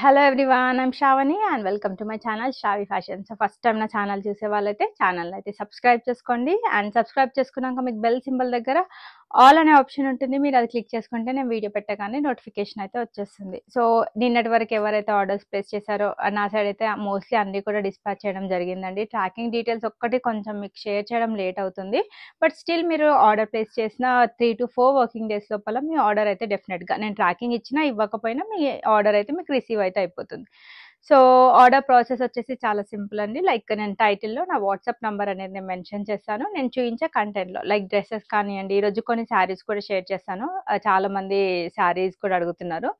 Hello everyone, I'm Shravani and welcome to my channel Shravi fashion. So first time నా channel చూసే వాళ్ళైతే channel అయితే subscribe చేసుకోండి. అండ్ సబ్స్క్రైబ్ చేసుకున్నాక మీకు బెల్ సింబల్ దగ్గర ఆల్ అనే ఆప్షన్ ఉంటుంది. మీరు అది క్లిక్ చేసుకుంటే నేను వీడియో పెట్టగానే నోటిఫికేషన్ అయితే వచ్చేస్తుంది. సో నిన్నటి వరకు ఎవరైతే ఆర్డర్స్ ప్లేస్ చేశారో నా సైడ్ అయితే మోస్ట్లీ అన్నీ కూడా డిస్పాచ్ చేయడం జరిగిందండి. ట్రాకింగ్ డీటెయిల్స్ ఒక్కటి కొంచెం మీకు షేర్ చేయడం లేట్ అవుతుంది. బట్ స్టిల్ మీరు ఆర్డర్ ప్లేస్ చేసిన 3 to 4 వర్కింగ్ డేస్ లోపల మీ ఆర్డర్ అయితే డెఫినెట్గా నేను ట్రాకింగ్ ఇచ్చినా ఇవ్వకపోయినా మీ ఆర్డర్ అయితే మీకు రిసీవ్ అయితే అయిపోతుంది. సో ఆర్డర్ ప్రాసెస్ వచ్చేసి చాలా సింపుల్ అండి. లైక్ నేను టైటిల్లో నా వాట్సాప్ నెంబర్ అనేది నేను మెన్షన్ చేస్తాను. నేను చూపించే కంటెంట్లో లైక్ డ్రెస్సెస్ కానివ్వండి, ఈరోజు కొన్ని శారీస్ కూడా షేర్ చేస్తాను. చాలామంది శారీస్ కూడా అడుగుతున్నారు.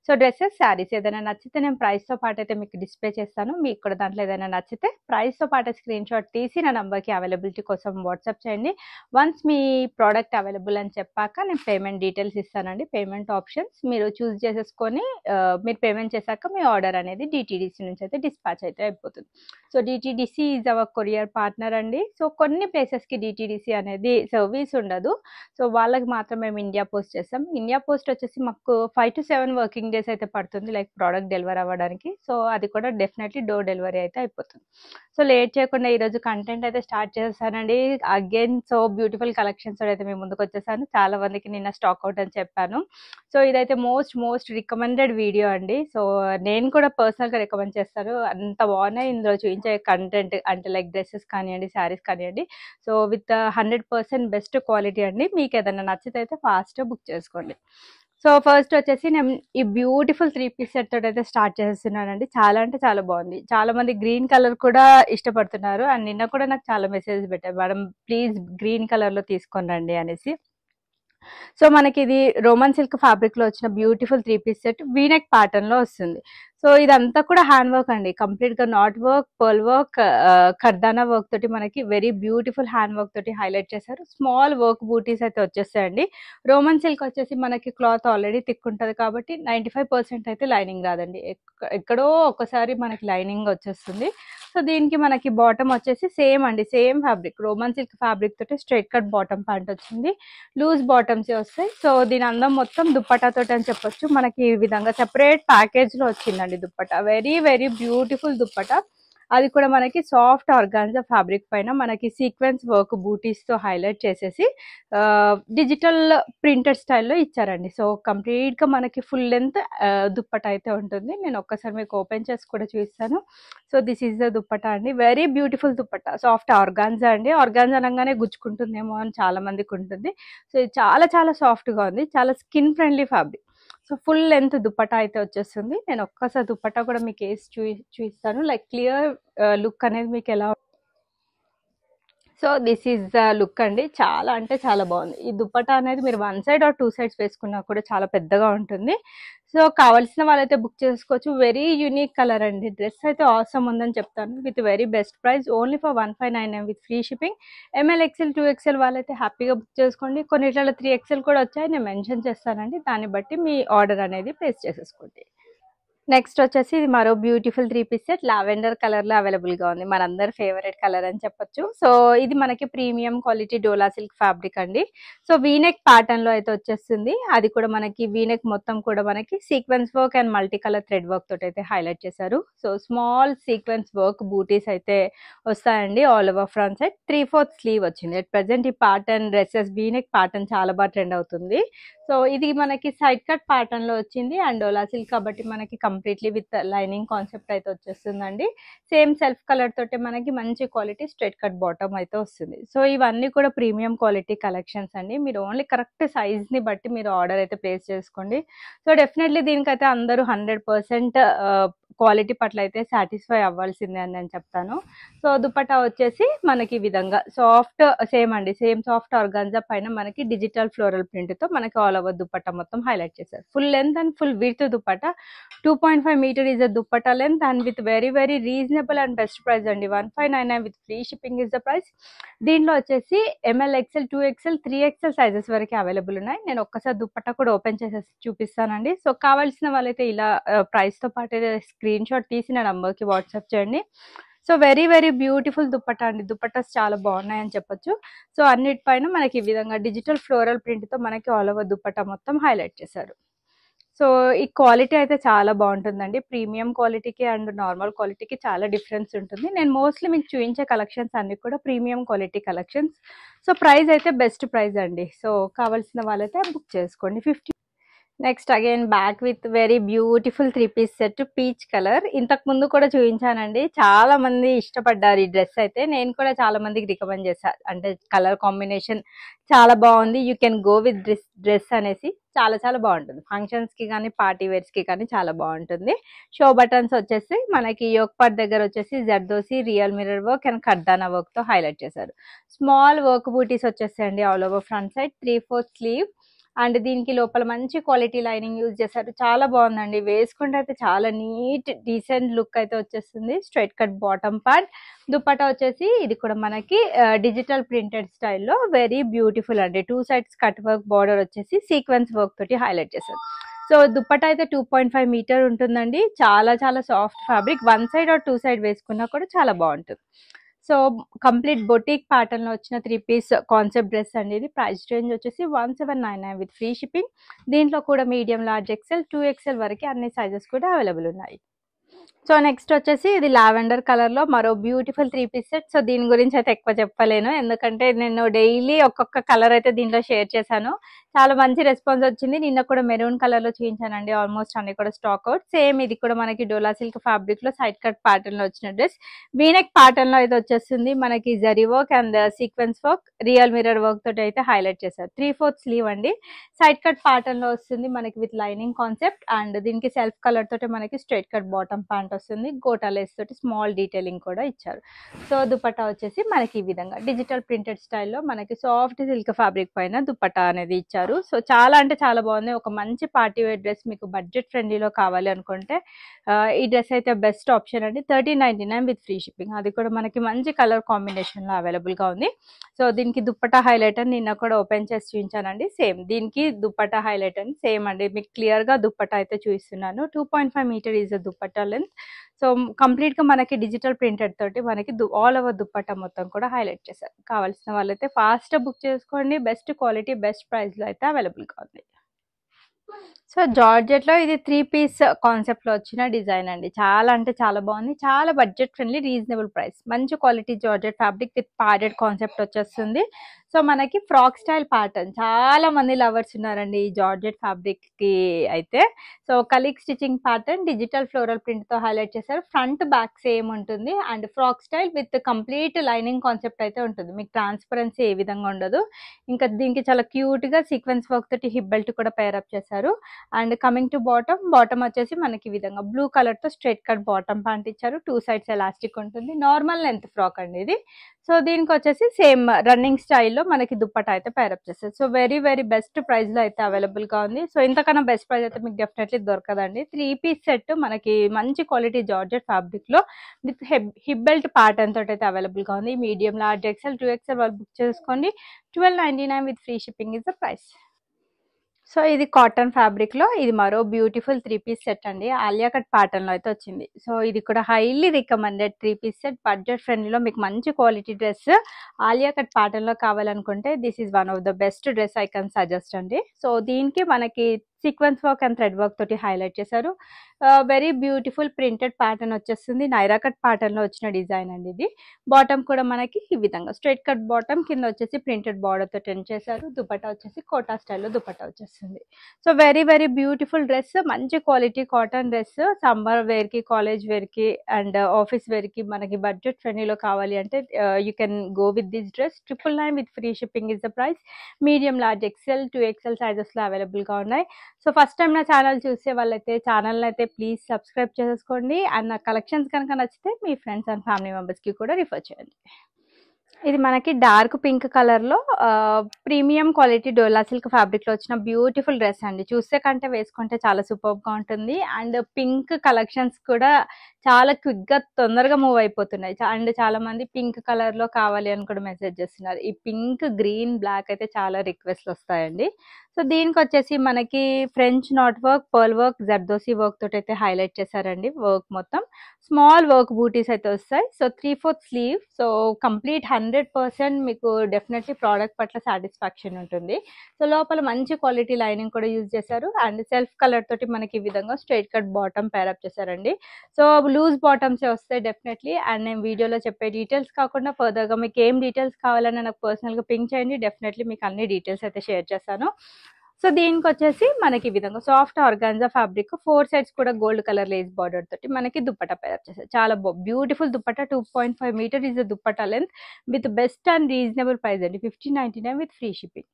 సో డ్రెస్సెస్, శారీస్ ఏదైనా నచ్చితే నేను ప్రైస్తో పాటు అయితే మీకు డిస్ప్లే చేస్తాను. మీకు కూడా దాంట్లో ఏదైనా నచ్చితే ప్రైస్తో పాటు స్క్రీన్ షాట్ తీసి నా నెంబర్కి అవైలబిలిటీ కోసం వాట్సాప్ చేయండి. వన్స్ మీ ప్రోడక్ట్ అవైలబుల్ అని చెప్పాక నేను పేమెంట్ డీటెయిల్స్ ఇస్తానండి. పేమెంట్ ఆప్షన్స్ మీరు చూస్ చేసేసుకొని మీరు పేమెంట్ చేశాక మీ ఆర్డర్ అనేది డిటీడీసీ నుంచి అయితే డిస్పాచ్ అయితే అయిపోతుంది. So DTDC is our courier partner అండి. సో కొన్ని ప్లేసెస్కి డిటీడీసీ అనేది సర్వీస్ ఉండదు. సో వాళ్ళకి మాత్రం మేము ఇండియా పోస్ట్ చేస్తాం. ఇండియా పోస్ట్ వచ్చేసి మాకు 5 to 7 వర్కింగ్ డేస్ అయితే పడుతుంది లైక్ ప్రోడక్ట్ డెలివరీ అవ్వడానికి. సో అది కూడా డెఫినెట్లీ డోర్ డెలివరీ అయితే అయిపోతుంది. సో లేట్ చేయకుండా ఈరోజు కంటెంట్ అయితే స్టార్ట్ చేస్తానండి. అగైన్ సో బ్యూటిఫుల్ కలెక్షన్స్ అయితే మేము ముందుకు వచ్చేసాను. చాలా మందికి నిన్న స్టాక్ అవుట్ అని చెప్పాను. సో ఇదైతే మోస్ట్ రికమెండెడ్ వీడియో అండి. సో నేను కూడా పర్సనల్గా రికమెండ్ చేస్తాను. అంత బాగున్నాయి ఇందులో చూపించే కంటెంట్, అంటే లైక్ డ్రెస్సెస్ కానివ్వండి, శారీస్ కానివ్వండి. సో విత్ 100% బెస్ట్ క్వాలిటీ అండి. మీకు ఏదైనా నచ్చితే అయితే ఫాస్ట్గా బుక్ చేసుకోండి. సో ఫస్ట్ వచ్చేసి నేను ఈ బ్యూటిఫుల్ 3 పీస్ సెట్ తోటి అయితే స్టార్ట్ చేస్తున్నానండి. చాలా అంటే చాలా బాగుంది. చాలా మంది గ్రీన్ కలర్ కూడా ఇష్టపడుతున్నారు. అండ్ నిన్న కూడా నాకు చాలా మెసేజ్ పెట్టారు, మేడం ప్లీజ్ గ్రీన్ కలర్లో తీసుకొని రండి అనేసి. సో మనకి ఇది రోమన్ సిల్క్ ఫ్యాబ్రిక్ లో వచ్చిన beautiful 3 piece set V neck pattern లో వస్తుంది. సో ఇదంతా కూడా హ్యాండ్ వర్క్ అండి. కంప్లీట్ గా knot work, pearl work, kardana work తోటి మనకి వెరీ బ్యూటిఫుల్ హ్యాండ్ వర్క్ తోటి హైలైట్ చేశారు. స్మాల్ వర్క్ బూటీస్ అయితే వచ్చేస్తాయండి. రోమన్ సిల్క్ వచ్చేసి మనకి క్లాత్ ఆల్రెడీ థిక్ ఉంటుంది కాబట్టి 95% అయితే లైనింగ్ రాదండి. ఎక్కడో ఒకసారి మనకి లైనింగ్ వచ్చేస్తుంది. సో దీనికి మనకి బాటమ్ వచ్చేసి సేమ్ అండి, same fabric Roman silk fabric తోటి స్ట్రైట్ కట్ బాటమ్ ప్యాంట్ వచ్చింది. లూజ్ బాటమ్స్ వస్తాయి. సో దీని అందం మొత్తం దుప్పటా తోటి అని చెప్పొచ్చు. మనకి ఈ విధంగా సెపరేట్ ప్యాకేజ్ లో వచ్చిందండి దుప్పటా. Very beautiful dupatta. అది కూడా మనకి సాఫ్ట్ ఆర్గాన్జా ఫ్యాబ్రిక్ పైన మనకి సీక్వెన్స్ వర్క్ బూటీస్ తో హైలైట్ చేసేసి డిజిటల్ ప్రింటెడ్ స్టైల్లో ఇచ్చారండి. సో కంప్లీట్ గా మనకి ఫుల్ లెంత్ దుప్పటా అయితే ఉంటుంది. నేను ఒక్కసారి మీకు ఓపెన్ చేసి కూడా చూపిస్తాను. So this is the dupatta అండి. Very beautiful dupatta. Soft organza అండి. ఆర్గాన్జా అనగానే గుచ్చుకుంటుందేమో అని చాలా మందికి ఉంటుంది. సో ఇది చాలా సాఫ్ట్ గా ఉంది. చాలా skin friendly fabric. So full length dupatta అయితే వచ్చేస్తుంది. నేను ఒక్కసారి దుప్పటా కూడా మీకు వేసి చూపిస్తాను. లైక్ క్లియర్ లుక్ అనేది మీకు ఎలా. So this is the look అండి. చాలా అంటే చాలా బాగుంది. ఈ దుప్పటా అనేది మీరు 1 సైడ్ ఆర్ 2 సైడ్స్ వేసుకున్నా కూడా చాలా పెద్దగా ఉంటుంది. సో కావాల్సిన వాళ్ళైతే బుక్ చేసుకోవచ్చు. వెరీ యూనిక్ కలర్ అండి. డ్రెస్ అయితే ఆసమ్ ఉందని చెప్తాను. With very best price only for 1599 with free shipping. M L XL 2XL వాళ్ళైతే హ్యాపీగా బుక్ చేసుకోండి. కొన్నిట్లలో 3XL కూడా వచ్చాయి, నేను మెన్షన్ చేస్తానండి. దాన్ని బట్టి మీ ఆర్డర్ అనేది ప్లేస్ చేసేసుకోండి. నెక్స్ట్ వచ్చేసి ఇది మరో beautiful 3 piece set lavender colour లో అవైలబుల్ గా ఉంది. మనందరి ఫేవరెట్ కలర్ అని చెప్పొచ్చు. సో ఇది మనకి premium quality dola silk fabric అండి. సో వీనెక్ ప్యాటర్న్ లో అయితే వచ్చేస్తుంది. అది కూడా మనకి వీనెక్ మొత్తం కూడా మనకి sequence work and multi colour thread work తోటి అయితే హైలైట్ చేశారు. సో స్మాల్ సీక్వెన్స్ వర్క్ బూటీస్ అయితే వస్తాయండి. All over front side 3/4 sleeve వచ్చింది. అట్ ప్రెసెంట్ ఈ ప్యాటర్న్ డ్రెస్సెస్ వీనెక్ ప్యాటర్న్ చాలా బాగా ట్రెండ్ అవుతుంది. సో ఇది మనకి సైడ్ కట్ ప్యాటర్న్ లో వచ్చింది అండ్ డోలా సిల్క్ కాబట్టి మనకి కంప్లీట్లీ విత్ లైనింగ్ కాన్సెప్ట్ అయితే వచ్చేస్తుందండి. సేమ్ సెల్ఫ్ కలర్ తోటి మనకి మంచి క్వాలిటీ స్ట్రైట్ కట్ బాటమ్ అయితే వస్తుంది. సో ఇవన్నీ కూడా ప్రీమియం క్వాలిటీ కలెక్షన్స్ అండి. మీరు ఓన్లీ కరెక్ట్ సైజ్ ని బట్టి మీరు ఆర్డర్ అయితే ప్లేస్ చేసుకోండి. సో డెఫినెట్లీ దీనికైతే అందరూ 100% క్వాలిటీ పట్ల అయితే సాటిస్ఫై అవ్వాల్సిందే అని నేను చెప్తాను. సో దుపట్టా వచ్చేసి మనకి ఈ విధంగా సాఫ్ట్ సేమ్ అండి, సేమ్ సాఫ్ట్ ఆర్గాన్జా పైన మనకి డిజిటల్ ఫ్లోరల్ ప్రింట్ తో మనకి ఆల్ ఓవర్ దుపట్టా మొత్తం హైలైట్ చేశారు. Full length and full width dupatta. 2.5 metre is the dupatta length and with very reasonable and best price అండి. 1599 with free shipping is the price. దీంట్లో వచ్చేసి M L XL 2XL 3XL sizes వరకు available ఉన్నాయి. నేను ఒక్కసారి దుపట్టా కూడా ఓపెన్ చేసేసి చూపిస్తానండి. సో కావాల్సిన వాళ్ళైతే ఇలా ప్రైస్ తో పాటు స్క్రీన్ షాట్ తీసి నా నంబర్కి వాట్సాప్ చేయండి. సో వెరీ బ్యూటిఫుల్ దుపట్టా అండి. దుపట్టాస్ చాలా బాగున్నాయని చెప్పొచ్చు. సో అన్నిటిపైన మనకి ఈ విధంగా డిజిటల్ ఫ్లోరల్ ప్రింట్ తో మనకి ఆల్ ఓవర్ దుపట్టా మొత్తం హైలైట్ చేశారు. సో ఈ క్వాలిటీ అయితే చాలా బాగుంటుందండి. ప్రీమియం క్వాలిటీకి అండ్ నార్మల్ క్వాలిటీకి చాలా డిఫరెన్స్ ఉంటుంది. నేను మోస్ట్లీ మీకు చూపించే కలెక్షన్స్ అన్ని కూడా premium quality collections. So price అయితే బెస్ట్ ప్రైస్ అండి. సో కావాల్సిన వాళ్ళైతే బుక్ చేసుకోండి. 50. Next again back with very beautiful 3 piece set peach colour. ఇంతకు ముందు కూడా చూపించానండి, చాలా మంది ఇష్టపడ్డారు ఈ డ్రెస్ అయితే. నేను కూడా చాలా మందికి రికమెండ్ చేశాను, అంటే కలర్ కాంబినేషన్ చాలా బాగుంది, you can go with dress అనేసి. చాలా చాలా బాగుంటుంది, ఫంక్షన్స్ కి కానీ పార్టీ వేర్స్ కి కానీ చాలా బాగుంటుంది. షో బటన్స్ వచ్చేసి మనకి యోక్ పార్ట్ దగ్గర వచ్చేసి zardozi real mirror work and kardana work తో హైలైట్ చేశారు. స్మాల్ వర్క్ బూటీస్ వచ్చేసాయండి all over front side, 3/4 sleeve. And దీనికి లోపల మంచి క్వాలిటీ లైనింగ్ యూజ్ చేశారు, చాలా బాగుందండి. వేసుకుంటే అయితే చాలా నీట్ డీసెంట్ లుక్ అయితే వచ్చేస్తుంది. Straight cut bottom part. Dupatta వచ్చేసి ఇది కూడా మనకి డిజిటల్ ప్రింటెడ్ స్టైల్లో వెరీ బ్యూటిఫుల్ అండి. 2 సైడ్స్ కట్ వర్క్, బార్డర్ వచ్చేసి సీక్వెన్స్ వర్క్ తోటి హైలైట్ చేశారు. సో దుపట్టా అయితే 2.5 మీటర్ ఉంటుందండి. చాలా చాలా soft fabric, 1 side or 2 side వేసుకున్నా కూడా చాలా బాగుంటుంది. సో కంప్లీట్ బొటిక్ ప్యాటర్న్ లో వచ్చిన 3 పీస్ కాన్సెప్ట్ డ్రెస్ అండి ఇది. ప్రైస్ రేంజ్ వచ్చేసి 1799 విత్ ఫ్రీ షిప్పింగ్. దీంట్లో కూడా మీడియం, లార్జ్, ఎక్సెల్, 2XL వరకు అన్ని సైజెస్ కూడా అవైలబుల్ ఉన్నాయి. సో నెక్స్ట్ వచ్చేసి ఇది లావెండర్ కలర్ లో మరో బ్యూటిఫుల్ 3 పీస్ సెట్. సో దీని గురించి అయితే ఎక్కువ చెప్పలేను, ఎందుకంటే నేను డైలీ ఒక్కొక్క కలర్ అయితే దీంట్లో షేర్ చేశాను. చాలా మంచి రెస్పాన్స్ వచ్చింది. నిన్న కూడా మెరూన్ కలర్ లో చూపించానండి, ఆల్మోస్ట్ అన్ని కూడా స్టాక్ అవుట్. సేమ్ ఇది కూడా మనకి డోలా సిల్క్ ఫ్యాబ్రిక్ లో సైడ్ కట్ ప్యాటర్న్ లో వచ్చిన డ్రెస్. వీనెక్ ప్యాటర్న్ లో అయితే వచ్చేస్తుంది మనకి zari work and sequence work, real mirror work తోటి అయితే హైలైట్ చేశారు. 3/4 స్లీవ్ అండి. సైడ్ కట్ ప్యాటర్న్ లో వస్తుంది మనకి విత్ లైనింగ్ కాన్సెప్ట్. అండ్ దీనికి సెల్ఫ్ కలర్ తోటి మనకి స్ట్రైట్ కట్ బాటమ్ ప్యాంట్ వస్తుంది, గోటా లేస్ తోటి స్మాల్ డీటెయిలింగ్ కూడా ఇచ్చారు. సో దుపట్టా వచ్చేసి మనకి ఈ విధంగా డిజిటల్ ప్రింటెడ్ స్టైల్లో మనకి సాఫ్ట్ సిల్క్ ఫ్యాబ్రిక్ పైన దుపట్టా అనేది ఇచ్చారు. సో చాలా అంటే చాలా బాగుంది. ఒక మంచి పార్టీ వేర్ డ్రెస్ మీకు బడ్జెట్ ఫ్రెండ్లీలో కావాలి అనుకుంటే ఈ డ్రెస్ అయితే బెస్ట్ ఆప్షన్ అండి. 1399 విత్ ఫ్రీ షిప్పింగ్. అది కూడా మనకి మంచి కలర్ కాంబినేషన్ లో అవైలబుల్ గా ఉంది. సో దీనికి దుపట్టా హైలైట్ అని నిన్న కూడా ఓపెన్ చేసి చూపించానండి. సేమ్ దీనికి దుపట్టా హైలైట్ అని సేమ్ అండి. మీకు క్లియర్ గా దుపట్టా అయితే చూపిస్తున్నాను. 2.5 metre is dupatta length. So complete గా మనకి డిజిటల్ ప్రింటెడ్ తోటి మనకి ఆల్ ఓవర్ దుపట్టా మొత్తం కూడా హైలైట్ చేశారు. కావాల్సిన వాళ్ళైతే ఫాస్ట్ బుక్ చేసుకోండి. బెస్ట్ క్వాలిటీ, బెస్ట్ ప్రైస్ లో అయితే అవైలబుల్ గా ఉంది. సో జార్జెట్ లో ఇది 3 పీస్ కాన్సెప్ట్ లో వచ్చిన డిజైన్ అండి. చాలా అంటే చాలా బాగుంది, చాలా బడ్జెట్ ఫ్రెండ్లీ, రీజనబుల్ ప్రైస్. మంచి quality georgette fabric with padded concept వచ్చేస్తుంది. సో మనకి ఫ్రాక్ స్టైల్ ప్యాటర్న్, చాలా మంది లవర్స్ ఉన్నారండి ఈ జార్జెట్ ఫ్యాబ్రిక్ కి అయితే. సో కలీగ్ stitching pattern digital floral print తో హైలైట్ చేశారు. ఫ్రంట్ బ్యాక్ సేమ్ ఉంటుంది and frock style with complete lining concept అయితే ఉంటుంది. మీకు ట్రాన్స్పరెన్సీ ఏ విధంగా ఉండదు. ఇంకా దీనికి చాలా క్యూట్ గా సీక్వెన్స్ వర్క్ తోటి హిప్ బెల్ట్ కూడా పేరప్ చేశారు. అండ్ కమింగ్ టు బాటమ్ వచ్చేసి మనకి ఈ విధంగా బ్లూ కలర్ తో స్ట్రైట్ కట్ బాటమ్ ప్యాంట్ ఇచ్చారు. 2 సైడ్స్ ఎలాస్టిక్ ఉంటుంది. నార్మల్ లెంత్ ఫ్రాక్ అండి ఇది. సో దీనికి వచ్చేసి సేమ్ రన్నింగ్ స్టైల్లో మనకి దుప్పట్టా అయితే పేరప్ చేస్తారు. So very very best price లో అయితే అవైలబుల్ గా ఉంది. సో ఇంతకన్నా బెస్ట్ ప్రైస్ అయితే మీకు డెఫినెట్లీ దొరకదండి. 3 పీస్ సెట్ మనకి మంచి క్వాలిటీ జార్జెట్ ఫ్యాబ్రిక్ లో విత్ హిప్ బెల్ట్ ప్యాటర్న్ తోటి అయితే అవైలబుల్ గా ఉంది. మీడియం, లార్జ్, ఎక్సెల్, 2XL వాళ్ళు బుక్ చేసుకోండి. 1299 with free shipping is the price. So ఇది కాటన్ ఫ్యాబ్రిక్ లో ఇది మరో బ్యూటిఫుల్ 3 పీస్ సెట్ అండి. ఆలియా కట్ ప్యాటర్న్ లో అయితే వచ్చింది. సో ఇది కూడా highly recommended 3 piece set. Budget ఫ్రెండ్లీలో మీకు మంచి quality dress Alia cut pattern లో కావాలనుకుంటే this is one of the best dress I can suggest అండి. సో దీనికి మనకి sequence work and thread work తోటి హైలైట్ చేశారు. వెరీ బ్యూటిఫుల్ ప్రింటెడ్ ప్యాటర్న్ వచ్చేస్తుంది. నైరా కట్ ప్యాటర్న్ లో వచ్చిన డిజైన్ అండి ఇది. బాటమ్ కూడా మనకి ఈ విధంగా స్ట్రైట్ కట్ బాటమ్, కింద వచ్చేసి ప్రింటెడ్ బార్డర్ తో టెన్ చేశారు. దుపట్టా వచ్చేసి కోటా స్టైల్లో దుపట్టా వచ్చేస్తుంది. So very very beautiful dress, మంచి quality cotton dress. Summer wear కి, కాలేజ్ వేర్ కి అండ్ ఆఫీస్ వేర్ కి మనకి బడ్జెట్ ఫ్రెండ్లీలో కావాలి అంటే you can go with this dress. 999 with free shipping is the price. Medium, large, XL, 2XL sizes లో available గా ఉన్నాయి. సో ఫస్ట్ టైం నా ఛానల్ చూసే వాళ్ళైతే ఛానల్ అయితే ప్లీజ్ సబ్స్క్రైబ్ చేసుకోండి. అండ్ నా కలెక్షన్స్ కనుక నచ్చితే మీ ఫ్రెండ్స్ అండ్ ఫ్యామిలీ మెంబర్స్ కి కూడా రిఫర్ చేయండి. ఇది మనకి డార్క్ పింక్ కలర్ లో premium quality dola silk fabric లో వచ్చిన బ్యూటిఫుల్ డ్రెస్ అండి. చూస్తే కంటే వేసుకుంటే చాలా సూపర్ గా ఉంటుంది. అండ్ పింక్ కలెక్షన్స్ కూడా చాలా క్విక్ గా తొందరగా మూవ్ అయిపోతున్నాయి. అండ్ చాలా మంది పింక్ కలర్ లో కావాలి అని కూడా మెసేజ్ చేస్తున్నారు. ఈ పింక్, గ్రీన్, బ్లాక్ అయితే చాలా రిక్వెస్ట్లు వస్తాయండి. సో దీనికొచ్చేసి మనకి French knot work, pearl work, zardozi work తోటైతే హైలైట్ చేశారండి వర్క్ మొత్తం. స్మాల్ వర్క్ బూటీస్ అయితే వస్తాయి. So 3/4 sleeve. సో కంప్లీట్ 100% మీకు డెఫినెట్లీ ప్రోడక్ట్ పట్ల సాటిస్ఫాక్షన్ ఉంటుంది. సో లోపల మంచి క్వాలిటీ లైనింగ్ కూడా యూజ్ చేశారు. అండ్ సెల్ఫ్ కలర్ తోటి మనకి ఈ విధంగా స్ట్రైట్ కట్ బాటమ్ పేరప్ చేశారండి. సో లూజ్ బాటమ్సే వస్తాయి డెఫినెట్లీ. అండ్ నేను వీడియోలో చెప్పే డీటెయిల్స్ కాకుండా ఫర్దర్గా మీకు ఏం డీటెయిల్స్ కావాలన్నా నాకు పర్సనల్గా పింక్ చేయండి. డెఫినెట్లీ మీకు అన్ని డీటెయిల్స్ అయితే షేర్ చేస్తాను. సో దీనికొచ్చేసి మనకి ఈ విధంగా సాఫ్ట్ ఆర్గాన్జా ఫ్యాబ్రిక్ 4 సైడ్స్ కూడా గోల్డ్ కలర్ లేస్ బార్డర్ తోటి మనకి దుప్పట్టా పేరప్ చేశారు. చాలా beautiful dupatta. 2.5 metre is the dupatta length with best and reasonable price అండి. 1599 విత్ ఫ్రీ షిప్పింగ్.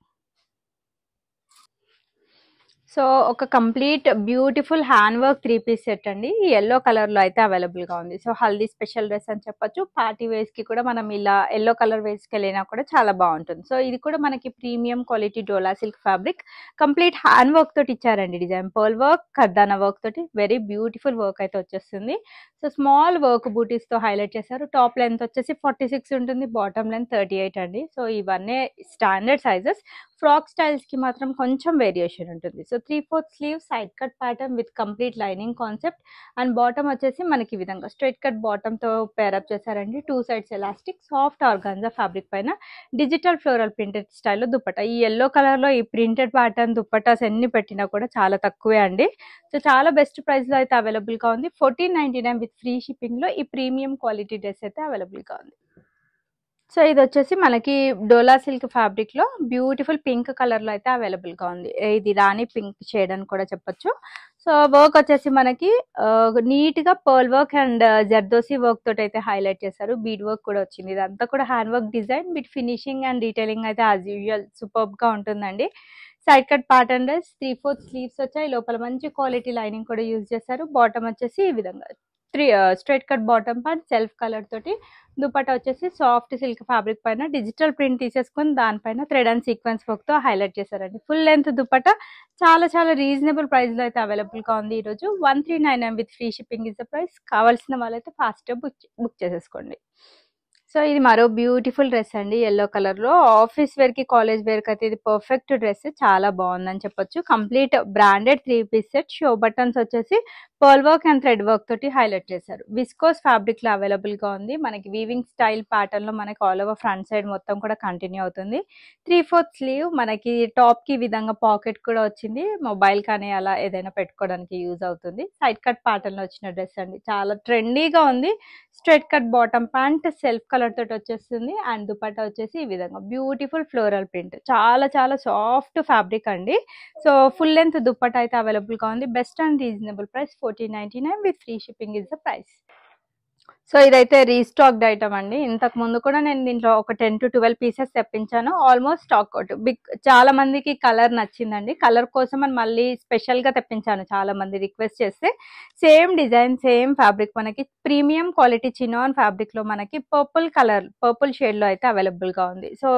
సో ఒక complete beautiful hand work 3 piece set అండి. యెల్లో కలర్లో అయితే అవైలబుల్గా ఉంది. సో హల్దీ స్పెషల్ డ్రెస్ అని చెప్పొచ్చు. పార్టీ వేస్కి కూడా మనం ఇలా యెల్లో కలర్ వేస్కి వెళ్ళినా కూడా చాలా బాగుంటుంది. సో ఇది కూడా మనకి premium quality dola silk fabric. Complete hand work తోటి ఇచ్చారండి design. Pearl work, kardana work తోటి వెరీ బ్యూటిఫుల్ వర్క్ అయితే వచ్చేస్తుంది. సో స్మాల్ వర్క్ బూటీస్తో హైలైట్ చేశారు. టాప్ లెంత్ వచ్చేసి 46 ఉంటుంది, బాటమ్ లెంత్ 38 అండి. సో ఇవన్నీ స్టాండర్డ్ సైజెస్. ఫ్రాక్ స్టైల్స్కి మాత్రం కొంచెం వేరియేషన్ ఉంటుంది. So 3/4 sleeve, side cut pattern with complete lining concept. And bottom వచ్చేసి మనకి ఈ విధంగా స్ట్రైట్ కట్ బాటమ్తో పేరప్ చేశారండి. 2 sides elastic soft organza fabric పైన డిజిటల్ ఫ్లోరల్ ప్రింటెడ్ స్టైల్లో దుప్పట్టా. ఈ యెల్లో కలర్లో ఈ ప్రింటెడ్ ప్యాటర్న్ దుప్పట్టాస్ ఎన్ని పెట్టినా కూడా చాలా తక్కువే అండి. సో చాలా బెస్ట్ ప్రైస్లో అయితే అవైలబుల్గా ఉంది. 1499 విత్ ఫ్రీ షిప్పింగ్లో ఈ ప్రీమియం క్వాలిటీ డ్రెస్ అయితే అవైలబుల్గా ఉంది. సో ఇది వచ్చేసి మనకి డోలా సిల్క్ ఫ్యాబ్రిక్లో బ్యూటిఫుల్ పింక్ కలర్లో అయితే అవైలబుల్గా ఉంది. ఇది రాణి పింక్ షేడ్ అని కూడా చెప్పొచ్చు. సో వర్క్ వచ్చేసి మనకి నీట్గా pearl work and zardozi work తోటి అయితే హైలైట్ చేశారు. బీడ్ వర్క్ కూడా వచ్చింది. ఇదంతా కూడా hand work design with finishing and detailing అయితే యాజ్ యూజువల్ సూపర్బ్గా ఉంటుందండి. Side cut pattern dress, 3/4 sleeves వచ్చాయి. లోపల మంచి క్వాలిటీ లైనింగ్ కూడా యూజ్ చేశారు. బాటమ్ వచ్చేసి ఈ విధంగా straight cut bottom pant self colour తోటి. దుపట్టా వచ్చేసి సాఫ్ట్ సిల్క్ ఫ్యాబ్రిక్ పైన డిజిటల్ ప్రింట్ తీసేసుకొని దానిపైన థ్రెడ్ అండ్ సీక్వెన్స్ వర్క్ తో హైలైట్ చేశారండి. ఫుల్ లెంత్ దుపట్టా చాలా చాలా రీజనబుల్ ప్రైస్ లో అయితే అవైలబుల్ గా ఉంది. ఈ రోజు 1399 with free shipping is the price. కావాల్సిన వాళ్ళైతే ఫాస్ట్ గా బుక్ చేసేసుకోండి. సో ఇది మరో బ్యూటిఫుల్ డ్రెస్ అండి. యెల్లో కలర్ లో ఆఫీస్ వేర్ కి, కాలేజ్ వేర్ కి అయితే ఇది పర్ఫెక్ట్ డ్రెస్. చాలా బాగుందని చెప్పొచ్చు. Complete branded 3 piece set. Show buttons వచ్చేసి pearl work and thread work తోటి హైలైట్ చేశారు. విస్కోస్ ఫ్యాబ్రిక్ లో అవైలబుల్ గా ఉంది. మనకి వీవింగ్ స్టైల్ ప్యాటర్న్ లో మనకి ఆల్ ఓవర్ ఫ్రంట్ సైడ్ మొత్తం కూడా కంటిన్యూ అవుతుంది. 3/4 స్లీవ్. మనకి టాప్ కి విధంగా పాకెట్ కూడా వచ్చింది. మొబైల్ కానీ అలా ఏదైనా పెట్టుకోవడానికి యూజ్ అవుతుంది. సైడ్ కట్ ప్యాటర్న్ లో వచ్చిన డ్రెస్ అండి. చాలా ట్రెండీగా ఉంది. Straight cut bottom pant self colour తోటి వచ్చేస్తుంది. అండ్ దుపట్టా వచ్చేసి ఈ విధంగా బ్యూటిఫుల్ ఫ్లోరల్ ప్రింట్. చాలా చాలా సాఫ్ట్ ఫ్యాబ్రిక్ అండి. సో ఫుల్ లెంత్ దుపట్టా అయితే అవైలబుల్ గా ఉంది. Best and reasonable price 1499 with free shipping is the price. So ఇదైతే రీస్టాక్డ్ ఐటమ్ అండి. ఇంతకు ముందు కూడా నేను దీంట్లో ఒక 10 to 12 పీసెస్ తెప్పించాను. Almost stock out. చాలా మందికి కలర్ నచ్చిందండి. కలర్ కోసం అని మళ్ళీ స్పెషల్ గా తెప్పించాను. చాలా మంది రిక్వెస్ట్ చేస్తే. సేమ్ డిజైన్, సేమ్ ఫ్యాబ్రిక్, మనకి ప్రీమియం క్వాలిటీ చినాన్ ఫ్యాబ్రిక్ లో మనకి పర్పుల్ షేడ్ లో అయితే అవైలబుల్ గా ఉంది. సో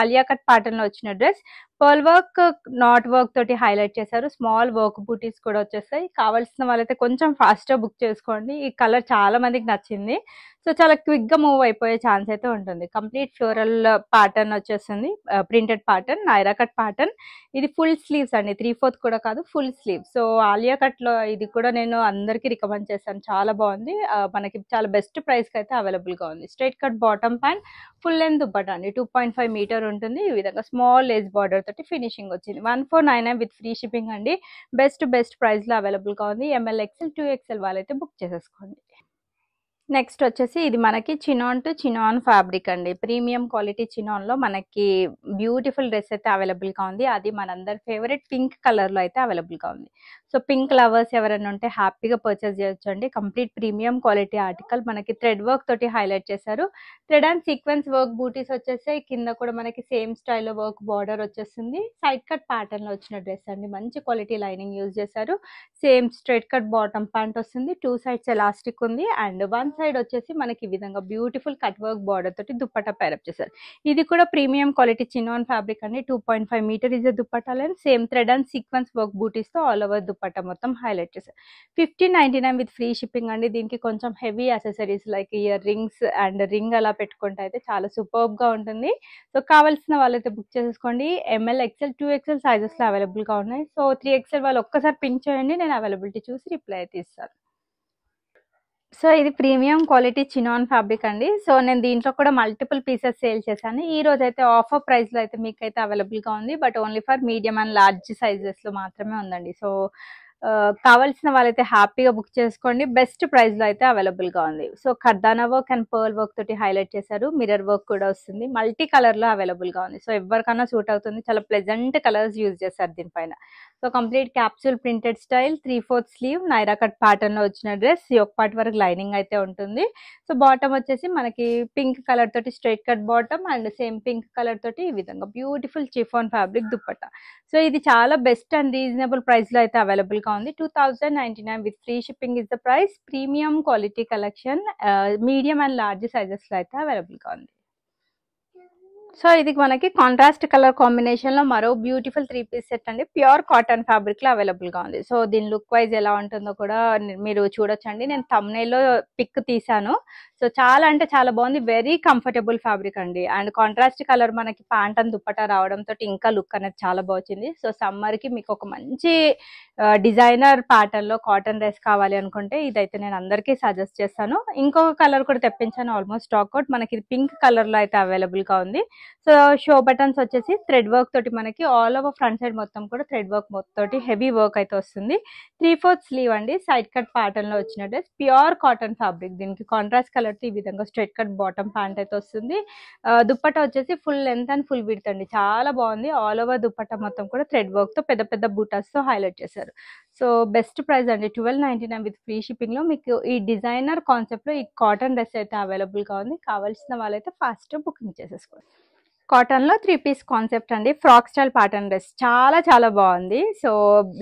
ఆలియా కట్ ప్యాటర్న్ లో వచ్చిన dress. Pearl work, not work తోటి హైలైట్ చేశారు. స్మాల్ వర్క్ బూటీస్ కూడా వచ్చేస్తాయి. కావాల్సిన వాళ్ళైతే కొంచెం ఫాస్ట్ గా బుక్ చేసుకోండి. ఈ కలర్ చాలా మందికి నచ్చింది. సో చాలా క్విక్ గా మూవ్ అయిపోయే ఛాన్స్ అయితే ఉంటుంది. కంప్లీట్ ఫ్లోరల్ ప్యాటర్న్ వచ్చేస్తుంది. Printed pattern, Naira cut pattern. ఇది ఫుల్ స్లీవ్స్ అండి. 3/4 కూడా కాదు, full sleeve. So Alia cut లో ఇది కూడా నేను అందరికి రికమెండ్ చేశాను. చాలా బాగుంది. మనకి చాలా బెస్ట్ ప్రైస్ కి అయితే అవైలబుల్ గా ఉంది. Straight cut bottom pant, full length dupatta అండి. 2.5 మీటర్ ఉంటుంది. ఈ విధంగా స్మాల్ లేస్ బార్డర్ తోటి ఫినిషింగ్ వచ్చింది. 1499 విత్ ఫ్రీ షిప్పింగ్ అండి. బెస్ట్ ప్రైస్ లో అవైలబుల్ గా ఉంది. ML, XL, 2XL వాళ్ళైతే బుక్ చేసేసుకోండి. నెక్స్ట్ వచ్చేసి ఇది మనకి చినాన్ టు చినాన్ ఫ్యాబ్రిక్ అండి. ప్రీమియం క్వాలిటీ చినాన్ లో మనకి బ్యూటిఫుల్ డ్రెస్ అయితే అవైలబుల్ గా ఉంది. అది మనందరి ఫేవరెట్ పింక్ కలర్ లో అయితే అవైలబుల్ గా ఉంది. సో పింక్ లవర్స్ ఎవరైనా ఉంటే హ్యాపీగా పర్చేస్ చేయొచ్చు అండి. Complete premium quality article. మనకి థ్రెడ్ వర్క్ తోటి హైలైట్ చేశారు. థ్రెడ్ అండ్ సీక్వెన్స్ వర్క్ బూటీస్ వచ్చేసాయి. కింద కూడా మనకి సేమ్ స్టైల్లో వర్క్ బార్డర్ వచ్చేస్తుంది. సైడ్ కట్ ప్యాటర్న్ లో వచ్చిన డ్రెస్ అండి. మంచి క్వాలిటీ లైనింగ్ యూజ్ చేశారు. Same straight cut bottom pant వస్తుంది. 2 సైడ్స్ ఎలాస్టిక్ ఉంది. అండ్ 1 సైడ్ వచ్చేసి మనకి ఈ విధంగా బ్యూటిఫుల్ కట్ వర్క్ బార్డర్ తోటి దుప్పట్టా పేరప్ చేశారు. ఇది కూడా ప్రీమియం క్వాలిటీ చినాన్ ఫ్యాబ్రిక్ అండి. 2.5 metre is dupatta length. Same thread and sequence work బూటీస్ తో ఆల్ ఓవర్ దుప్పట్టా మొత్తం హైలైట్ చేశారు. 1599 విత్ ఫ్రీ షిప్పింగ్ అండి. దీనికి కొంచెం heavy accessories like ear rings and ring అలా పెట్టుకుంటే అయితే చాలా సూపర్బ్ గా ఉంటుంది. సో కావాల్సిన వాళ్ళైతే బుక్ చేసేసుకోండి. ఎంఎల్, ఎక్సెల్, 2XL సైజెస్ లో అవైలబుల్ గా ఉన్నాయి. సో 3XL వాళ్ళు ఒక్కసారి పింక్ చేయండి, నేను అవైలబిలిటీ చూసి రిప్లై అయితే ఇస్తాను. సో ఇది ప్రీమియం క్వాలిటీ చినాన్ ఫ్యాబ్రిక్ అండి. సో నేను దీంట్లో కూడా మల్టిపుల్ పీసెస్ సేల్ చేశాను. ఈ రోజు అయితే ఆఫర్ ప్రైస్ లో అయితే మీకైతే అవైలబుల్ గా ఉంది. But only for medium and large sizes లో మాత్రమే ఉందండి. సో కావాల్సిన వాళ్ళైతే హ్యాపీగా బుక్ చేసుకోండి. బెస్ట్ ప్రైస్ లో అయితే అవైలబుల్ గా ఉంది. So kardana work and pearl work తోటి హైలైట్ చేశారు. మిర్రర్ వర్క్ కూడా వస్తుంది. మల్టీ కలర్ లో అవైలబుల్ గా ఉంది. సో ఎవరికైనా సూట్ అవుతుంది. చాలా ప్లెజెంట్ కలర్స్ యూజ్ చేశారు దీనిపైన. So complete capsule printed style, 3/4 sleeve, Naira cut pattern లో వచ్చిన డ్రెస్. ఒక పార్ట్ వరకు లైనింగ్ అయితే ఉంటుంది. సో బాటమ్ వచ్చేసి మనకి పింక్ కలర్ తోటి straight cut bottom and same pink colour తోటి ఈ విధంగా beautiful chiffon fabric dupatta. So ఇది చాలా బెస్ట్ అండ్ రీజనబుల్ ప్రైస్ లో అయితే అవైలబుల్ గా ఉంది. 2099 with free shipping is the price. Premium quality collection, medium and large sizes లో అయితే అవైలబుల్ గా ఉంది. సో ఇది మనకి కాంట్రాస్ట్ కలర్ కాంబినేషన్ లో మరో బ్యూటిఫుల్ 3 పీస్ సెట్ అండి. ప్యూర్ కాటన్ ఫ్యాబ్రిక్ లో అవైలబుల్ గా ఉంది. సో దీని లుక్ వైజ్ ఎలా ఉంటుందో కూడా మీరు చూడొచ్చండి. నేను thumbnail లో పిక్ తీసాను. సో చాలా అంటే చాలా బాగుంది. వెరీ కంఫర్టబుల్ ఫ్యాబ్రిక్ అండి. అండ్ కాంట్రాస్ట్ కలర్ మనకి ప్యాంట్ అండ్ దుప్పటా రావడంతో ఇంకా లుక్ అనేది చాలా బాగుంది. సో సమ్మర్ కి మీకు ఒక మంచి డిజైనర్ ప్యాటర్న్ లో కాటన్ డ్రెస్ కావాలి అనుకుంటే ఇదైతే నేను అందరికీ సజెస్ట్ చేస్తాను. ఇంకొక కలర్ కూడా తెప్పించాను, ఆల్మోస్ట్ స్టాక్ అవుట్. మనకి పింక్ కలర్ లో అయితే అవైలబుల్ గా ఉంది. సో షో బటన్స్ వచ్చేసి థ్రెడ్ వర్క్ తోటి మనకి ఆల్ ఓవర్ ఫ్రంట్ సైడ్ మొత్తం కూడా థ్రెడ్ వర్క్ మొత్తం తోటి హెవీ వర్క్ అయితే వస్తుంది. 3/4 స్లీవ్ అండి. సైడ్ కట్ ప్యాటర్న్ లో వచ్చిన డ్రెస్. Pure cotton fabric. దీనికి కాంట్రాస్ట్ కలర్ తో ఈ విధంగా స్ట్రైట్ కట్ బాటమ్ ప్యాంట్ అయితే వస్తుంది. దుప్పట్టా వచ్చేసి full length and full width అండి. చాలా బాగుంది. ఆల్ ఓవర్ దుప్పట్టా మొత్తం కూడా థ్రెడ్ వర్క్ తో పెద్ద పెద్ద బూటాస్ తో హైలైట్ చేశారు. సో బెస్ట్ ప్రైస్ అండి. 1299 విత్ ఫ్రీ షిప్పింగ్ లో మీకు ఈ డిజైనర్ కాన్సెప్ట్ లో ఈ కాటన్ డ్రెస్ అయితే అవైలబుల్ గా ఉంది. కావాల్సిన వాళ్ళైతే ఫాస్ట్ బుకింగ్ చేసేసుకోండి. కాటన్ లో 3 పీస్ కాన్సెప్ట్ అండి. ఫ్రాక్ స్టైల్ ప్యాటర్న్ డ్రెస్ చాలా చాలా బాగుంది. సో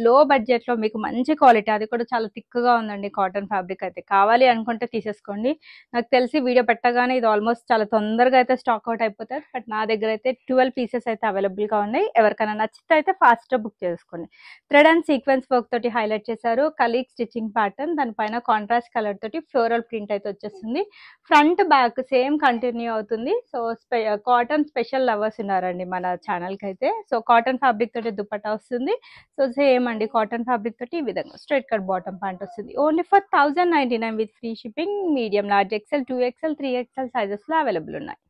లో బడ్జెట్ లో మీకు మంచి క్వాలిటీ, అది కూడా చాలా థిక్ గా ఉందండి. కాటన్ ఫ్యాబ్రిక్ అయితే కావాలి అనుకుంటే తీసేసుకోండి. నాకు తెలిసి వీడియో పెట్టగానే ఇది ఆల్మోస్ట్ చాలా తొందరగా అయితే స్టాక్ అవుట్ అయిపోతుంది. బట్ నా దగ్గర అయితే 12 పీసెస్ అయితే అవైలబుల్ గా ఉన్నాయి. ఎవరికైనా నచ్చితే అయితే ఫాస్ట్ బుక్ చేసుకోండి. థ్రెడ్ అండ్ సీక్వెన్స్ వర్క్ తోటి హైలైట్ చేశారు. కలీగ్ స్టిచ్చింగ్ ప్యాటర్న్, దానిపైన కాంట్రాస్ట్ కలర్ తోటి ఫ్లోరల్ ప్రింట్ అయితే వచ్చేస్తుంది. ఫ్రంట్ బ్యాక్ సేమ్ కంటిన్యూ అవుతుంది. సో కాటన్ స్పెషల్ లవర్స్ ఉన్నారండి మన ఛానల్ కి అయితే. సో కాటన్ ఫ్యాబ్రిక్ తోటి దుప్పట్టా వస్తుంది. సో సేమ్ అండి, కాటన్ ఫ్యాబ్రిక్ తోటి ఈ విధంగా స్ట్రైట్ కట్ బాటమ్ ప్యాంట్ వస్తుంది. Only for 1099 with free shipping. Medium, large, XL, 2XL, 3XL sizes లో అవైలబుల్ ఉన్నాయి.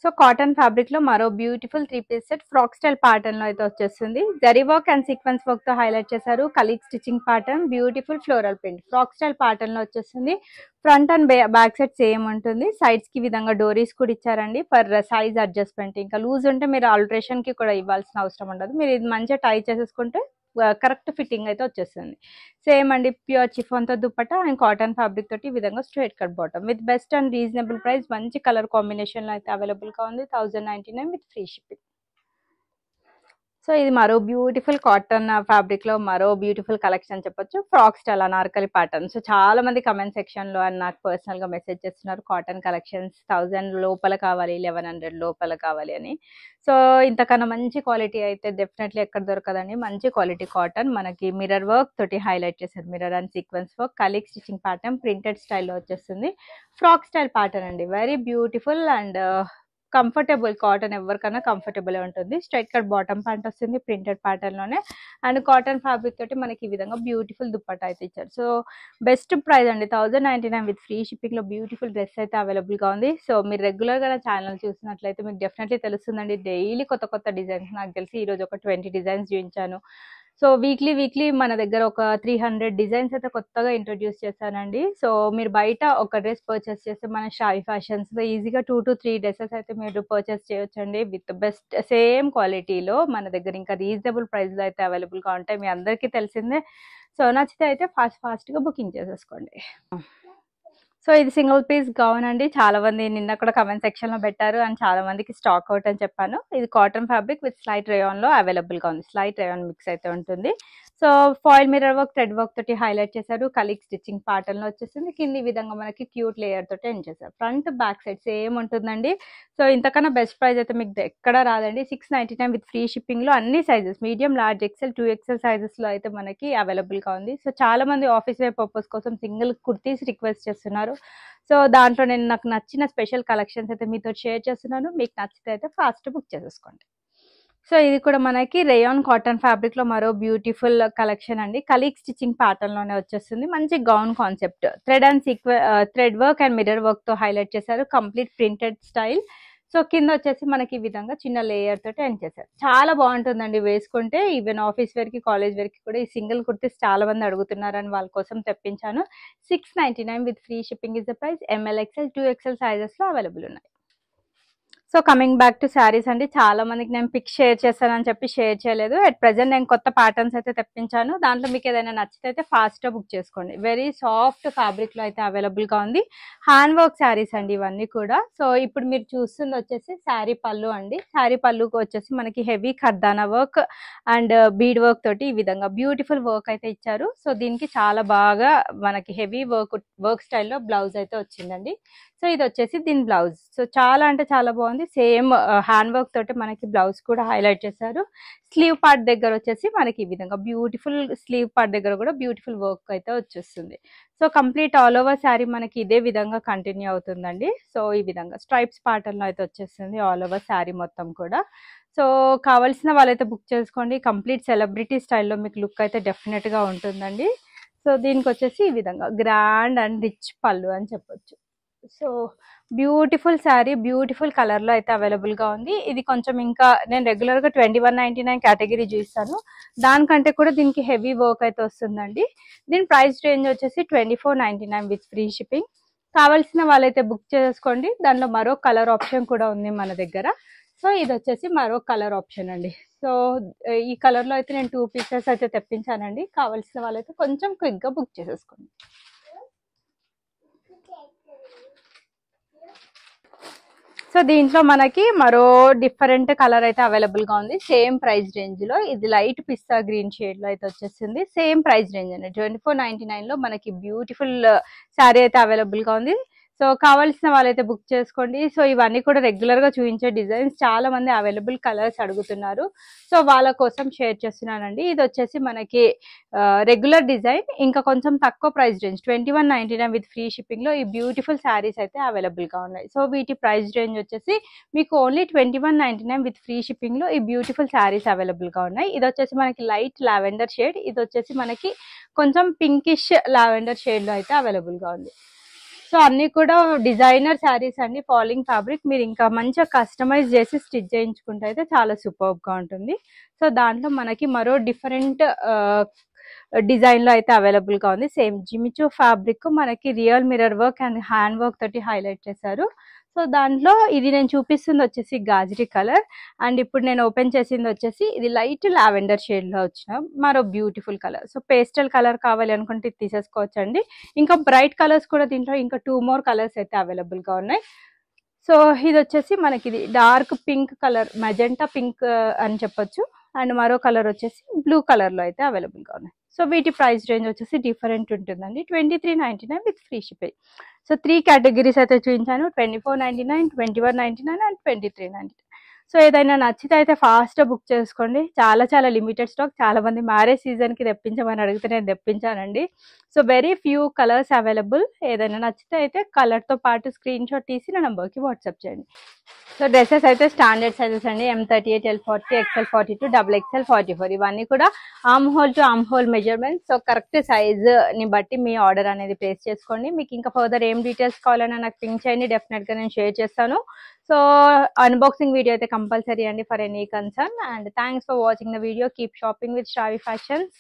సో కాటన్ ఫ్యాబ్రిక్ లో మరో beautiful 3 piece set frock style pattern లో అయితే వచ్చేస్తుంది. Zari work and sequence work తో హైలైట్ చేశారు. కలీగ్ stitching pattern, beautiful floral print. Frock style pattern లో వచ్చేస్తుంది. Front and back side same ఉంటుంది. సైడ్స్ కి విధంగా డోరీస్ కూడా ఇచ్చారండి ఫర్ సైజ్ అడ్జస్ట్మెంట్. ఇంకా లూజ్ ఉంటే మీరు ఆల్టరేషన్ కి కూడా ఇవ్వాల్సిన అవసరం ఉండదు. మీరు ఇది మంచిగా టై చేసేసుకుంటే కరెక్ట్ ఫిట్టింగ్ అయితే వచ్చేస్తుంది. సేమ్ అండి, ప్యూర్ చిఫాన్ తో దుప్పట్టా అండ్ కాటన్ ఫ్యాబ్రిక్ తోటి ఈ విధంగా straight cut bottom with best and reasonable price. మంచి కలర్ కాంబినేషన్ లో అయితే అవైలబుల్ గా ఉంది. 1099 విత్ ఫ్రీ షిప్పింగ్. సో ఇది మరో బ్యూటిఫుల్ కాటన్ ఫ్యాబ్రిక్ లో మరో బ్యూటిఫుల్ కలెక్షన్ చెప్పొచ్చు. Frock style Anarkali pattern. So చాలా మంది కమెంట్ సెక్షన్ లో అండ్ నాకు పర్సనల్ గా మెసేజ్ చేస్తున్నారు కాటన్ కలెక్షన్స్ 1000 లోపల కావాలి, 1100 లోపల కావాలి అని. సో ఇంతకన్నా మంచి క్వాలిటీ అయితే డెఫినెట్లీ ఎక్కడ దొరకదండి. మంచి క్వాలిటీ కాటన్. మనకి మిర్రర్ వర్క్ తోటి హైలైట్ చేశారు. Mirror and sequence work, colleague stitching pattern, printed స్టైల్లో వచ్చేస్తుంది. ఫ్రాక్ స్టైల్ ప్యాటర్న్ అండి. Very beautiful and comfortable. Cotton ఎవరికైనా కంఫర్టబుల్ ఉంటుంది. స్ట్రైట్ కట్ బాటమ్ ప్యాంట్ వస్తుంది ప్రింటెడ్ ప్యాటర్న్ లోనే. అండ్ కాటన్ ఫ్యాబ్రిక్ తోటి మనకి ఈ విధంగా బ్యూటిఫుల్ దుప్పట్టా అయితే ఇచ్చారు. సో బెస్ట్ ప్రైస్ అండి. 1099 విత్ ఫ్రీ షిప్పింగ్ లో బ్యూటిఫుల్ డ్రెస్ అయితే అవైలబుల్ గా ఉంది. సో మీరు రెగ్యులర్ గా ఛానల్ చూసినట్లయితే మీకు డెఫినెట్లీ తెలుస్తుందండి. డైలీ కొత్త కొత్త డిజైన్స్. నాకు తెలిసి ఈ రోజు ఒక 20 డిజైన్స్ చూపించాను. సో వీక్లీ మన దగ్గర ఒక 300 డిజైన్స్ అయితే కొత్తగా ఇంట్రొడ్యూస్ చేశానండి. సో మీరు బయట ఒక డ్రెస్ పర్చేస్ చేస్తే మన షాయి ఫ్యాషన్స్ లో ఈజీగా 2 to 3 డ్రెస్సెస్ అయితే మీరు పర్చేస్ చేయొచ్చండి. విత్ బెస్ట్ సేమ్ క్వాలిటీలో మన దగ్గర ఇంకా రీజనబుల్ ప్రైస్ లో అయితే అవైలబుల్ గా ఉంటాయి. మీ అందరికీ తెలిసిందే. సో నచ్చితే అయితే ఫాస్ట్ గా బుకింగ్ చేసేసుకోండి. సో ఇది సింగిల్ పీస్ గౌన్ అండి. చాలా మంది నిన్న కూడా కమెంట్ సెక్షన్ లో పెట్టారు అండ్ చాలా మందికి స్టాక్ అవుట్ అని చెప్పాను. ఇది cotton fabric with slight rayon లో అవైలబుల్ గా ఉంది. స్లైట్ రేయాన్ మిక్స్ అయితే ఉంటుంది. So foil mirror work, thread work తోటి హైలైట్ చేశారు. కలీగ్ స్టిచ్చింగ్ ప్యాటర్న్ లో వచ్చేసింది. కింది విధంగా మనకి క్యూట్ లేయర్ తోటి ఎండ్ చేశారు. ఫ్రంట్ బ్యాక్ సైడ్ సేమ్ ఉంటుందండి. సో ఇంతకన్నా బెస్ట్ ప్రైస్ అయితే మీకు ఎక్కడ రాదండి. 699 విత్ ఫ్రీ షిప్పింగ్ లో అన్ని sizes medium, large, XL, 2XL sizes లో అయితే మనకి అవైలబుల్ గా ఉంది. సో చాలా మంది ఆఫీస్ వేర్ పర్పస్ కోసం సింగిల్ కుర్తీస్ రిక్వెస్ట్ చేస్తున్నారు. సో దాంట్లో నేను నాకు నచ్చిన స్పెషల్ కలెక్షన్స్ అయితే మీతో షేర్ చేస్తున్నాను. మీకు నచ్చితే అయితే ఫాస్ట్ బుక్ చేసేసుకోండి. సో ఇది కూడా మనకి రేయాన్ కాటన్ ఫ్యాబ్రిక్ లో మరో బ్యూటిఫుల్ కలెక్షన్ అండి. కలీగ్ స్టిచ్చింగ్ ప్యాటర్న్ లోనే వచ్చేస్తుంది. మంచి gown concept, thread work and mirror work తో హైలైట్ చేశారు. Complete printed style. సో కింద వచ్చేసి మనకి ఈ విధంగా చిన్న లేయర్ తోటి ఎండ్ చేశారు. చాలా బాగుంటుందండి వేసుకుంటే. ఈవెన్ ఆఫీస్ వేర్ కి, కాలేజ్ వేర్ కి కూడా ఈ సింగిల్ కుర్తీస్ చాలా మంది అడుగుతున్నారని వాళ్ళ కోసం తెప్పించాను. 699 with free shipping is the price. ML, XL, 2XL sizes లో అవైలబుల్ ఉన్నాయి. So coming back to saris అండి. చాలా మందికి నేను పిక్ షేర్ చేస్తానని చెప్పి షేర్ చేయలేదు. అట్ ప్రెసెంట్ నేను కొత్త ప్యాటర్న్స్ అయితే తెప్పించాను. దాంట్లో మీకు ఏదైనా నచ్చితే అయితే ఫాస్ట్ గా బుక్ చేసుకోండి. వెరీ సాఫ్ట్ ఫ్యాబ్రిక్ లో అయితే అవైలబుల్ గా ఉంది. హ్యాండ్ వర్క్ శారీస్ అండి ఇవన్నీ కూడా. సో ఇప్పుడు మీరు చూస్తుంది వచ్చేసి శారీ పళ్ళు అండి. శారీ పళ్ళుకి వచ్చేసి మనకి heavy kardana work and bead work తోటి ఈ విధంగా బ్యూటిఫుల్ వర్క్ అయితే ఇచ్చారు. సో దీనికి చాలా బాగా మనకి హెవీ వర్క్ స్టైల్లో బ్లౌజ్ అయితే వచ్చిందండి. సో ఇది వచ్చేసి దీని బ్లౌజ్. సో చాలా అంటే చాలా బాగుంది. సేమ్ హ్యాండ్ వర్క్ తోటి మనకి బ్లౌజ్ కూడా హైలైట్ చేశారు. స్లీవ్ పార్ట్ దగ్గర వచ్చేసి మనకి ఈ విధంగా బ్యూటిఫుల్ స్లీవ్ పార్ట్ దగ్గర కూడా బ్యూటిఫుల్ వర్క్ అయితే వచ్చేస్తుంది. So complete all over sari మనకి ఇదే విధంగా కంటిన్యూ అవుతుందండి. సో ఈ విధంగా స్ట్రైప్స్ ప్యాటర్న్ లో అయితే వచ్చేస్తుంది ఆల్ ఓవర్ శారీ మొత్తం కూడా. సో కావాల్సిన వాళ్ళైతే బుక్ చేసుకోండి. కంప్లీట్ సెలబ్రిటీ స్టైల్లో మీకు లుక్ అయితే డెఫినెట్ గా ఉంటుందండి. సో దీనికి వచ్చేసి ఈ విధంగా గ్రాండ్ అండ్ రిచ్ పళ్ళు అని చెప్పొచ్చు. So beautiful sari, beautiful colour లో అయితే అవైలబుల్ గా ఉంది. ఇది కొంచెం ఇంకా నేను రెగ్యులర్ గా 2199 కేటగిరీ చూస్తాను. దానికంటే కూడా దీనికి హెవీ వర్క్ అయితే వస్తుందండి. దీని ప్రైస్ రేంజ్ వచ్చేసి 2499 విత్ ఫ్రీ షిప్పింగ్. కావాల్సిన వాళ్ళైతే బుక్ చేసుకోండి. దానిలో మరో కలర్ ఆప్షన్ కూడా ఉంది మన దగ్గర. సో ఇది వచ్చేసి మరో కలర్ ఆప్షన్ అండి. సో ఈ కలర్ లో అయితే నేను 2 పీసెస్ అయితే తెప్పించానండి. కావాల్సిన వాళ్ళైతే కొంచెం క్విక్ గా బుక్ చేసేసుకోండి. సో దీంట్లో మనకి మరో డిఫరెంట్ కలర్ అయితే అవైలబుల్ గా ఉంది. సేమ్ ప్రైస్ రేంజ్ లో. ఇది లైట్ పిస్తా గ్రీన్ షేడ్ లో అయితే వచ్చేసింది. సేమ్ ప్రైస్ రేంజ్ అండి. 2499 లో మనకి బ్యూటిఫుల్ శారీ అయితే అవైలబుల్ గా ఉంది. సో కావాల్సిన వాళ్ళైతే బుక్ చేసుకోండి. సో ఇవన్నీ కూడా రెగ్యులర్ గా చూపించే డిజైన్స్. చాలా మంది అవైలబుల్ కలర్స్ అడుగుతున్నారు. సో వాళ్ళ కోసం షేర్ చేస్తున్నానండి. ఇది వచ్చేసి మనకి రెగ్యులర్ డిజైన్, ఇంకా కొంచెం తక్కువ price range 2199 with free shipping లో ఈ బ్యూటిఫుల్ శారీస్ అయితే అవైలబుల్ గా ఉన్నాయి. సో వీటి ప్రైస్ రేంజ్ వచ్చేసి మీకు ఓన్లీ 2199 విత్ ఫ్రీ షిప్పింగ్ లో ఈ బ్యూటిఫుల్ శారీస్ అవైలబుల్ గా ఉన్నాయి. ఇది వచ్చేసి మనకి లైట్ లావెండర్ షేడ్, ఇది వచ్చేసి మనకి కొంచెం పింకిష్ లావెండర్ షేడ్ లో అయితే అవైలబుల్ గా ఉంది. సో అన్ని కూడా డిజైనర్ శారీస్ అండి. Falling fabric. మీరు ఇంకా మంచిగా కస్టమైజ్ చేసి స్టిచ్ చేయించుకుంటే అయితే చాలా సూపర్బ్ గా ఉంటుంది. సో దాంట్లో మనకి మరో డిఫరెంట్ డిజైన్ లో అయితే అవైలబుల్ గా ఉంది. సేమ్ జిమిచూ ఫ్యాబ్రిక్ మనకి real mirror work and hand work తోటి హైలైట్ చేశారు. సో దాంట్లో ఇది నేను చూపిస్తుంది వచ్చేసి గాజరీ కలర్, అండ్ ఇప్పుడు నేను ఓపెన్ చేసింది వచ్చేసి ఇది లైట్ లావెండర్ షేడ్ లో వచ్చిన మరో beautiful colour. So pastel colour కావాలి అనుకుంటే తీసేసుకోవచ్చు అండి. ఇంకా బ్రైట్ కలర్స్ కూడా దీంట్లో ఇంకా 2 more కలర్స్ అయితే అవైలబుల్ గా ఉన్నాయి. సో ఇది వచ్చేసి మనకి ఇది dark pink colour, magenta pink అని చెప్పొచ్చు. అండ్ మరో కలర్ వచ్చేసి బ్లూ కలర్ లో అయితే అవైలబుల్ గా ఉన్నాయి. సో వీటి ప్రైస్ రేంజ్ వచ్చేసి డిఫరెంట్ ఉంటుందండి. 2399 with free shipping. So 3 categories అయితే చూపించాను. 2499, 2199 అండ్ 2399. సో ఏదైనా నచ్చితే అయితే ఫాస్ట్ గా బుక్ చేసుకోండి. చాలా చాలా లిమిటెడ్ స్టాక్. చాలా మంది మ్యారేజ్ సీజన్ కి తెప్పించమని అడిగితే నేను తెప్పించానండి. So very few colours available. ఏదైనా నచ్చితే అయితే కలర్ తో పాటు స్క్రీన్ షాట్ తీసి నా నంబర్ కి వాట్సాప్ చేయండి. సో డ్రెస్సెస్ అయితే స్టాండర్డ్ సైజెస్ అండి. M38, L40, XL42, XXL 44. ఇవన్నీ కూడా arm whole to arm whole measurement. So correct size ని బట్టి మీ ఆర్డర్ అనేది ప్లేస్ చేసుకోండి. మీకు ఇంకా ఫర్దర్ ఏం డీటెయిల్స్ కావాలన్నా నాకు పింక్ చేయండి. డెఫినెట్ గా నేను షేర్ చేస్తాను. సో అన్బాక్సింగ్ వీడియో అయితే కంపల్సరీ అండి for any concern. And thanks for watching the video. Keep shopping with Shravi fashions.